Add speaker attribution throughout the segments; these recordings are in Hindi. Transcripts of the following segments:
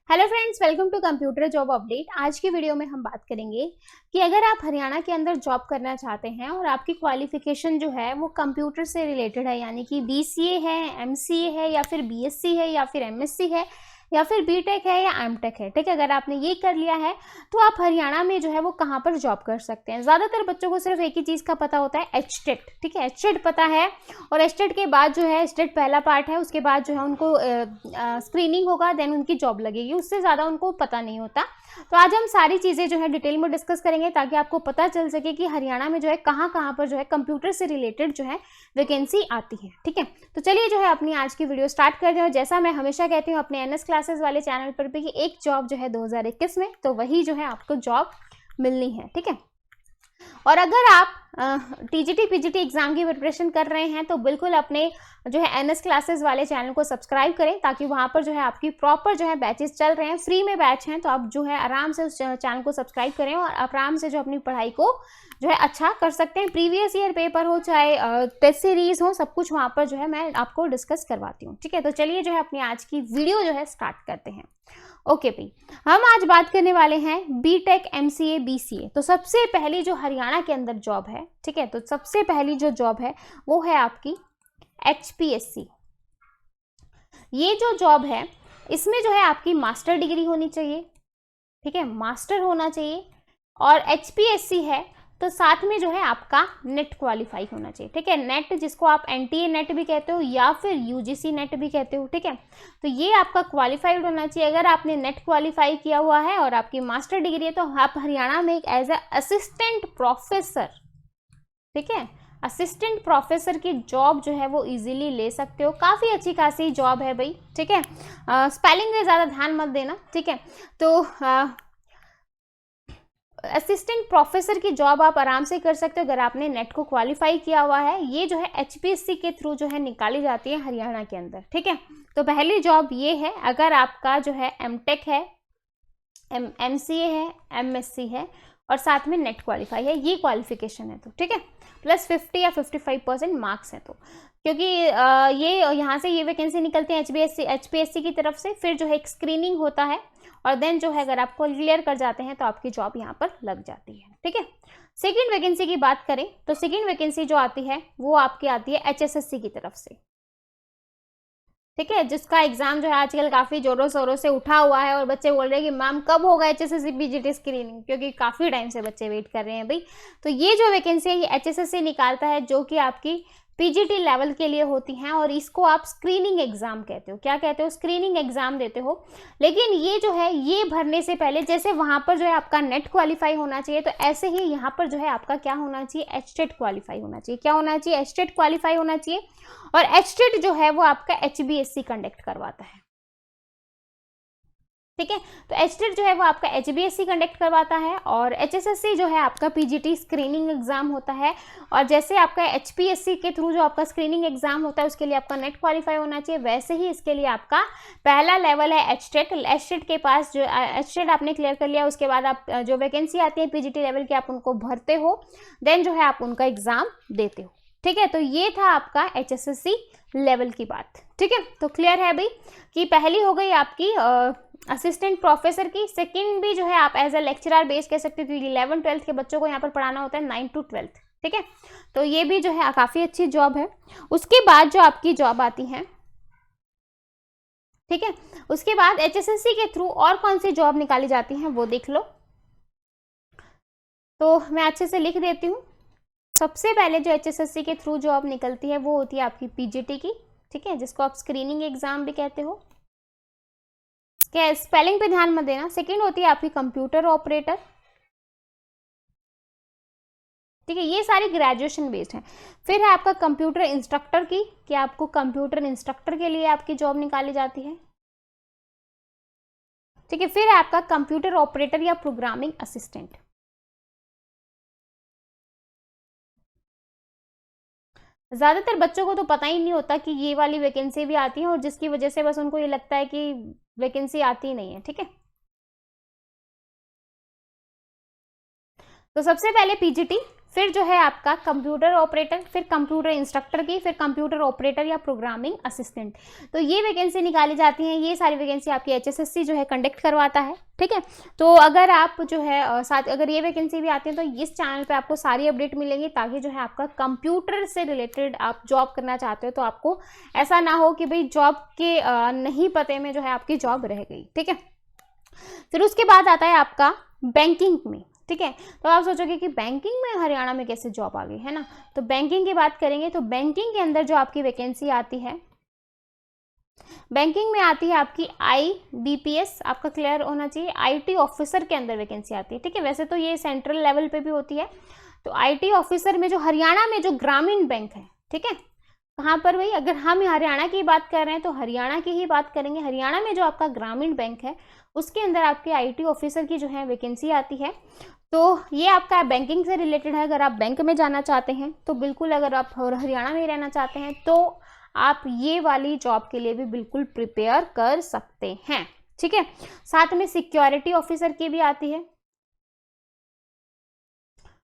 Speaker 1: Hello friends, welcome to computer job update. आज की वीडियो में हम बात करेंगे कि अगर आप हरियाणा के अंदर जॉब करना चाहते हैं और आपकी क्वालिफिकेशन जो है वो कंप्यूटर से रिलेटेड है, यानी कि बीसीए है, एमसीए है या फिर बीएससी है या फिर एमएससी है या फिर बीटेक है या एमटेक है। ठीक है, अगर आपने ये कर लिया है तो आप हरियाणा में जो है वो कहाँ पर जॉब कर सकते हैं। ज़्यादातर बच्चों को सिर्फ एक ही चीज़ का पता होता है, एचटेट। ठीक है, एचटेट पता है और एचटेट के बाद जो है, एचटेट पहला पार्ट है, उसके बाद जो है उनको स्क्रीनिंग होगा, देन उनकी जॉब लगेगी, उससे ज़्यादा उनको पता नहीं होता। तो आज हम सारी चीज़ें जो है डिटेल में डिस्कस करेंगे ताकि आपको पता चल सके कि हरियाणा में जो है कहाँ कहाँ पर जो है कंप्यूटर से रिलेटेड जो है वैकेंसी आती है। ठीक है, तो चलिए जो है अपनी आज की वीडियो स्टार्ट करते हैं। जैसा मैं हमेशा कहती हूँ अपने एनएस क्लासेस वाले चैनल पर भी कि एक जॉब जो है 2021 में, तो वही जो है आपको जॉब मिलनी है। ठीक है, और अगर आप टीजीटी पीजीटी एग्जाम की प्रिपरेशन कर रहे हैं तो बिल्कुल अपने जो है एनएस क्लासेस वाले चैनल को सब्सक्राइब करें, ताकि वहाँ पर जो है आपकी प्रॉपर जो है बैचेस चल रहे हैं, फ्री में बैच हैं, तो आप जो है आराम से उस चैनल को सब्सक्राइब करें और आराम से जो अपनी पढ़ाई को जो है अच्छा कर सकते हैं। प्रीवियस ईयर पेपर हो चाहे टेस्ट सीरीज हो, सब कुछ वहाँ पर जो है मैं आपको डिस्कस करवाती हूँ। ठीक है, तो चलिए जो है अपनी आज की वीडियो जो है स्टार्ट करते हैं। ओके भाई, हम आज बात करने वाले हैं बीटेक एमसीए बीसीए। तो सबसे पहली जो हरियाणा के अंदर जॉब है, ठीक है, तो सबसे पहली जो जॉब है वो है आपकी एचपीएससी। ये जो जॉब है इसमें जो है आपकी मास्टर डिग्री होनी चाहिए। ठीक है, मास्टर होना चाहिए और एचपीएससी है तो साथ में जो है आपका नेट क्वालिफाई होना चाहिए। ठीक है, नेट जिसको आप एनटीए नेट भी कहते हो या फिर यूजीसी नेट भी कहते हो। ठीक है, तो ये आपका क्वालिफाइड होना चाहिए। अगर आपने नेट क्वालिफाई किया हुआ है और आपकी मास्टर डिग्री है तो आप हरियाणा में एक एज ए असिस्टेंट प्रोफेसर, ठीक है, असिस्टेंट प्रोफेसर की जॉब जो है वो इजीली ले सकते हो। काफ़ी अच्छी खासी जॉब है भाई। ठीक है, स्पेलिंग में ज़्यादा ध्यान मत देना। ठीक है, तो असिस्टेंट प्रोफेसर की जॉब आप आराम से कर सकते हो अगर आपने नेट को क्वालिफाई किया हुआ है। ये जो है एचपीएससी के थ्रू जो है निकाली जाती है हरियाणा के अंदर। ठीक है, तो पहली जॉब ये है। अगर आपका जो है एमटेक है, एमसीए है, एमएससी है और साथ में नेट क्वालिफाई है, ये क्वालिफिकेशन है तो ठीक है, प्लस 50 या 55% मार्क्स है, तो क्योंकि ये यहाँ से ये वैकेंसी निकलती है एचपीएससी की तरफ से, फिर जो है एक स्क्रीनिंग होता है और देन जो है अगर आप क्लियर कर जाते हैं तो आपकी जॉब यहाँ पर लग जाती है। ठीक है, सेकेंड वैकेंसी की बात करें तो सेकेंड वैकेंसी जो आती है वो आपकी आती है एचएसएससी की तरफ से। ठीक है, जिसका एग्जाम जो है आजकल काफ़ी जोरों शोरों से उठा हुआ है और बच्चे बोल रहे हैं कि मैम कब होगा एचएसएससी पीजीटी स्क्रीनिंग, क्योंकि काफ़ी टाइम से बच्चे वेट कर रहे हैं भाई। तो ये जो वैकेंसी है ये एचएसएससी निकालता है, जो कि आपकी पीजीटी लेवल के लिए होती हैं और इसको आप स्क्रीनिंग एग्जाम कहते हो। क्या कहते हो? स्क्रीनिंग एग्जाम देते हो। लेकिन ये जो है ये भरने से पहले जैसे वहाँ पर जो है आपका नेट क्वालिफाई होना चाहिए, तो ऐसे ही यहाँ पर जो है आपका क्या होना चाहिए, एचटेट क्वालिफाई होना चाहिए। क्या होना चाहिए? एचटेट क्वालिफाई होना चाहिए। और एचटेट जो है वो आपका एचबीएससी कंडक्ट करवाता है। ठीक है, तो एचटेट जो है वो आपका एचबीएससी कंडक्ट करवाता है और एचएसएससी जो है आपका पीजीटी स्क्रीनिंग एग्जाम होता है। और जैसे आपका एचपीएससी के थ्रू जो आपका स्क्रीनिंग एग्जाम होता है उसके लिए आपका नेट क्वालिफाई होना चाहिए, वैसे ही इसके लिए आपका पहला लेवल है एचटेट। एचटेट के पास जो एचटेट आपने क्लियर कर लिया, उसके बाद आप जो वैकेंसी आती है पीजीटी लेवल की आप उनको भरते हो, देन जो है आप उनका एग्जाम देते हो। ठीक है, तो ये था आपका एचएसएससी लेवल की बात। ठीक है, तो क्लियर है भाई कि पहली हो गई आपकी असिस्टेंट प्रोफेसर की। सेकंड भी जो है आप एज ए लेक्चरर बेस कह सकते हो, क्योंकि 11-12 के बच्चों को यहाँ पर पढ़ाना होता है 9 to 12। ठीक है, तो ये भी जो है काफ़ी अच्छी जॉब है। उसके बाद जो आपकी जॉब आती है, ठीक है, उसके बाद एचएसएससी के थ्रू और कौन सी जॉब निकाली जाती हैं वो देख लो। तो मैं अच्छे से लिख देती हूँ। सबसे पहले जो एचएसएससी के थ्रू जॉब निकलती है वो होती है आपकी पीजीटी की। ठीक है, जिसको आप स्क्रीनिंग एग्जाम भी कहते हो। क्या स्पेलिंग पे ध्यान मत देना। सेकंड होती है आपकी कंप्यूटर ऑपरेटर। ठीक है, ये सारी ग्रेजुएशन बेस्ड है। फिर है आपका कंप्यूटर इंस्ट्रक्टर की, कि आपको कंप्यूटर इंस्ट्रक्टर के लिए आपकी जॉब निकाली जाती है। ठीक है, फिर है आपका कंप्यूटर ऑपरेटर या प्रोग्रामिंग असिस्टेंट। ज़्यादातर बच्चों को तो पता ही नहीं होता कि ये वाली वैकेंसी भी आती है, और जिसकी वजह से बस उनको ये लगता है कि वैकेंसी आती ही नहीं है। ठीक है, तो सबसे पहले पीजीटी, फिर जो है आपका कंप्यूटर ऑपरेटर, फिर कंप्यूटर इंस्ट्रक्टर की, फिर कंप्यूटर ऑपरेटर या प्रोग्रामिंग असिस्टेंट। तो ये वैकेंसी निकाली जाती हैं। ये सारी वैकेंसी आपकी HSSC जो है कंडक्ट करवाता है, ठीक है। तो अगर आप जो है साथ अगर ये वैकेंसी भी आती है तो इस चैनल पे आपको सारी अपडेट मिलेंगी, ताकि जो है आपका कंप्यूटर से रिलेटेड आप जॉब करना चाहते हो तो आपको ऐसा ना हो कि भाई जॉब के नहीं पते में जो है आपकी जॉब रह गई, ठीक है। फिर उसके बाद आता है आपका बैंकिंग में, ठीक है। तो आप सोचोगे कि बैंकिंग में हरियाणा में कैसे जॉब आ गई, है ना। तो बैंकिंग की बात करेंगे तो बैंकिंग के अंदर जो आपकी वैकेंसी आती है, बैंकिंग में आती है आपकी IBPS, आपका क्लियर होना चाहिए, IT ऑफिसर के अंदर वैकेंसी आती है, ठीक है। वैसे तो ये सेंट्रल लेवल पे भी होती है। तो IT ऑफिसर में जो हरियाणा में जो ग्रामीण बैंक है, ठीक है, कहाँ पर भाई, अगर हम हरियाणा की बात कर रहे हैं तो हरियाणा की ही बात करेंगे। हरियाणा में जो आपका ग्रामीण बैंक है उसके अंदर आपकी IT ऑफिसर की जो है वैकेंसी आती है। तो ये आपका बैंकिंग से रिलेटेड है। अगर आप बैंक में जाना चाहते हैं तो बिल्कुल, अगर आप हरियाणा में रहना चाहते हैं तो आप ये वाली जॉब के लिए भी बिल्कुल प्रिपेयर कर सकते हैं, ठीक है। साथ में सिक्योरिटी ऑफिसर की भी आती है,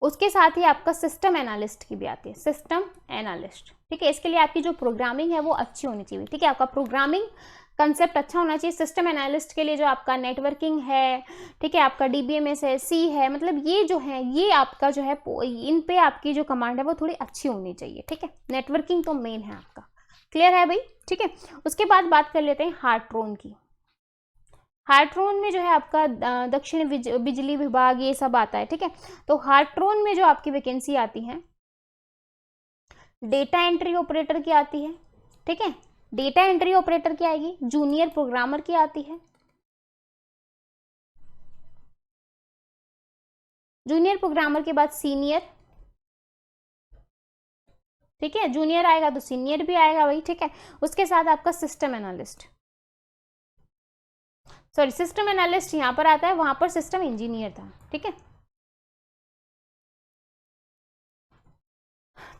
Speaker 1: उसके साथ ही आपका सिस्टम एनालिस्ट की भी आती है, सिस्टम एनालिस्ट, ठीक है। इसके लिए आपकी जो प्रोग्रामिंग है वो अच्छी होनी चाहिए, ठीक है। आपका प्रोग्रामिंग कंसेप्ट अच्छा होना चाहिए। सिस्टम एनालिस्ट के लिए जो आपका नेटवर्किंग है, ठीक है, आपका DBMS है, C है, मतलब ये जो है ये आपका जो है इन पे आपकी जो कमांड है वो थोड़ी अच्छी होनी चाहिए, ठीक है। नेटवर्किंग तो मेन है आपका, क्लियर है भाई, ठीक है। उसके बाद बात कर लेते हैं हार्ट्रोन की। हार्ट्रोन में जो है आपका दक्षिण बिजली विभाग ये सब आता है, ठीक है। तो हार्ट्रोन में जो आपकी वैकेंसी आती है, डेटा एंट्री ऑपरेटर की आती है, ठीक है। डेटा एंट्री ऑपरेटर की आएगी, जूनियर प्रोग्रामर की आती है, जूनियर प्रोग्रामर के बाद सीनियर, ठीक है। जूनियर आएगा तो सीनियर भी आएगा भाई, ठीक है। उसके साथ आपका system analyst, sorry system analyst यहां पर आता है, वहां पर सिस्टम इंजीनियर था, ठीक है।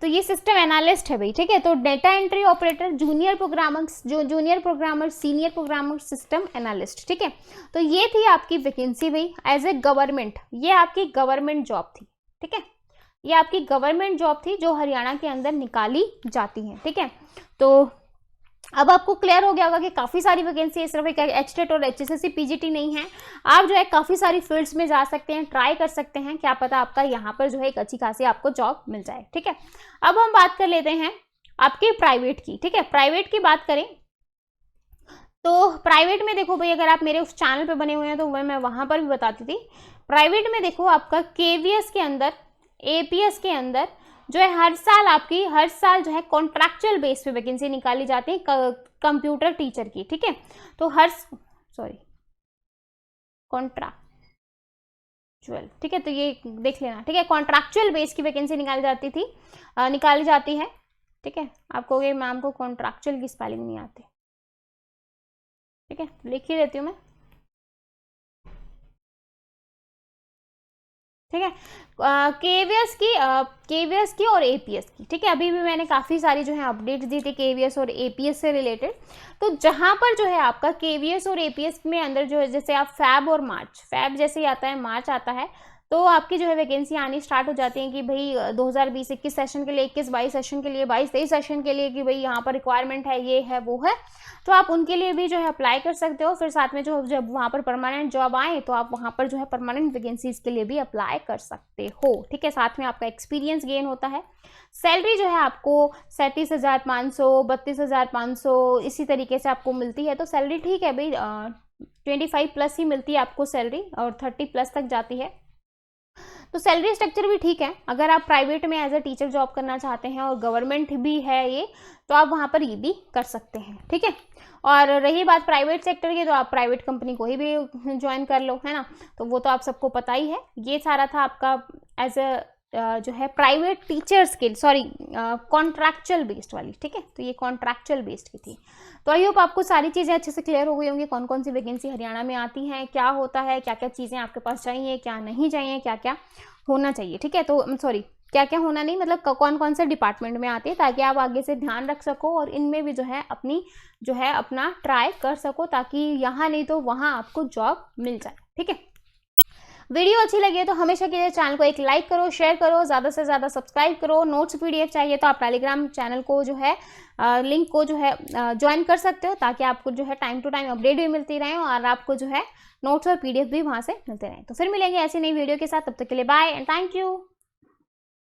Speaker 1: तो ये सिस्टम एनालिस्ट है भाई, ठीक है। तो data entry operator, junior programmer, senior programmer, system analyst, ठीक है। तो ये थी आपकी वैकेंसी भाई एज ए गवर्नमेंट, ये आपकी गवर्नमेंट जॉब थी, ठीक है। ये आपकी गवर्नमेंट जॉब थी जो हरियाणा के अंदर निकाली जाती है, ठीक है। तो अब आपको क्लियर हो गया होगा कि काफ़ी सारी वैकेंसी है, सिर्फ एक HTET और HSSC PGT नहीं है। आप जो है काफ़ी सारी फील्ड्स में जा सकते हैं, ट्राई कर सकते हैं, क्या पता आपका यहाँ पर जो है एक अच्छी खासी आपको जॉब मिल जाए, ठीक है। अब हम बात कर लेते हैं आपके प्राइवेट की, ठीक है। प्राइवेट की बात करें तो प्राइवेट में देखो भाई, अगर आप मेरे उस चैनल पे बने हुए हैं तो मैं वहाँ पर भी बताती थी। प्राइवेट में देखो आपका KVS के अंदर, APS के अंदर जो है हर साल जो है कॉन्ट्रैक्चुअल बेस पे वैकेंसी निकाली जाती है कंप्यूटर टीचर की, ठीक है। तो कॉन्ट्रैक्चुअल, ठीक है, तो ये देख लेना, ठीक है। कॉन्ट्रैक्चुअल बेस की वैकेंसी निकाली जाती है, ठीक है। आपको ये मैम को कॉन्ट्रैक्चुअल की स्पेलिंग नहीं आती, ठीक है, लिख ही देती हूँ मैं, ठीक है। KVS की और APS की, ठीक है। अभी भी मैंने काफ़ी सारी जो है अपडेट्स दी थी KVS और APS से रिलेटेड। तो जहाँ पर जो है आपका KVS और APS में अंदर जो है, जैसे आप फैब जैसे ही आता है, मार्च आता है, तो आपकी जो है वैकेंसी आनी स्टार्ट हो जाती है कि भाई 2020-21 सेशन के लिए, 21-22 सेशन के लिए, 22-23 सेशन के लिए कि भाई यहाँ पर रिक्वायरमेंट है, ये है वो है, तो आप उनके लिए भी जो है अप्लाई कर सकते हो। फिर साथ में जो जब वहाँ पर परमानेंट जॉब आए तो आप वहाँ पर जो है परमानेंट वैकेंसीज के लिए भी अप्लाई कर सकते हो, ठीक है। साथ में आपका एक्सपीरियंस गेन होता है। सैलरी जो है आपको 37,500, 32,500 इसी तरीके से आपको मिलती है। तो सैलरी ठीक है भाई, 25 प्लस ही मिलती है आपको सैलरी, और 30 प्लस तक जाती है। तो सैलरी स्ट्रक्चर भी ठीक है। अगर आप प्राइवेट में एज ए टीचर जॉब करना चाहते हैं और गवर्नमेंट भी है ये, तो आप वहाँ पर ये भी कर सकते हैं, ठीक है। और रही बात प्राइवेट सेक्टर की, तो आप प्राइवेट कंपनी कोई भी ज्वाइन कर लो, है ना। तो वो तो आप सबको पता ही है। ये सारा था आपका एज ए जो है प्राइवेट टीचर्स के, सॉरी कॉन्ट्रैक्चुअल बेस्ड वाली, ठीक है। तो ये कॉन्ट्रैक्चुअल बेस्ड की थी। तो आई होप आपको सारी चीज़ें अच्छे से क्लियर हो गई होंगी, कौन कौन सी वैकेंसी हरियाणा में आती हैं, क्या होता है, क्या क्या चीज़ें आपके पास चाहिए, क्या नहीं चाहिए, क्या क्या होना चाहिए, ठीक है। तो सॉरी, क्या क्या होना नहीं, मतलब कौन कौन से डिपार्टमेंट में आती है, ताकि आप आगे से ध्यान रख सको और इनमें भी जो है अपना ट्राई कर सको, ताकि यहाँ नहीं तो वहाँ आपको जॉब मिल जाए, ठीक है। वीडियो अच्छी लगी तो हमेशा के लिए चैनल को एक लाइक करो, शेयर करो, ज़्यादा से ज़्यादा सब्सक्राइब करो। नोट्स PDF चाहिए तो आप टेलीग्राम चैनल को जो है लिंक को जो है ज्वाइन कर सकते हो, ताकि आपको जो है टाइम टू टाइम अपडेट भी मिलती रहे और आपको जो है नोट्स और PDF भी वहाँ से मिलते रहें। तो फिर मिलेंगे ऐसी नई वीडियो के साथ, तब तक के लिए बाय एंड थैंक यू।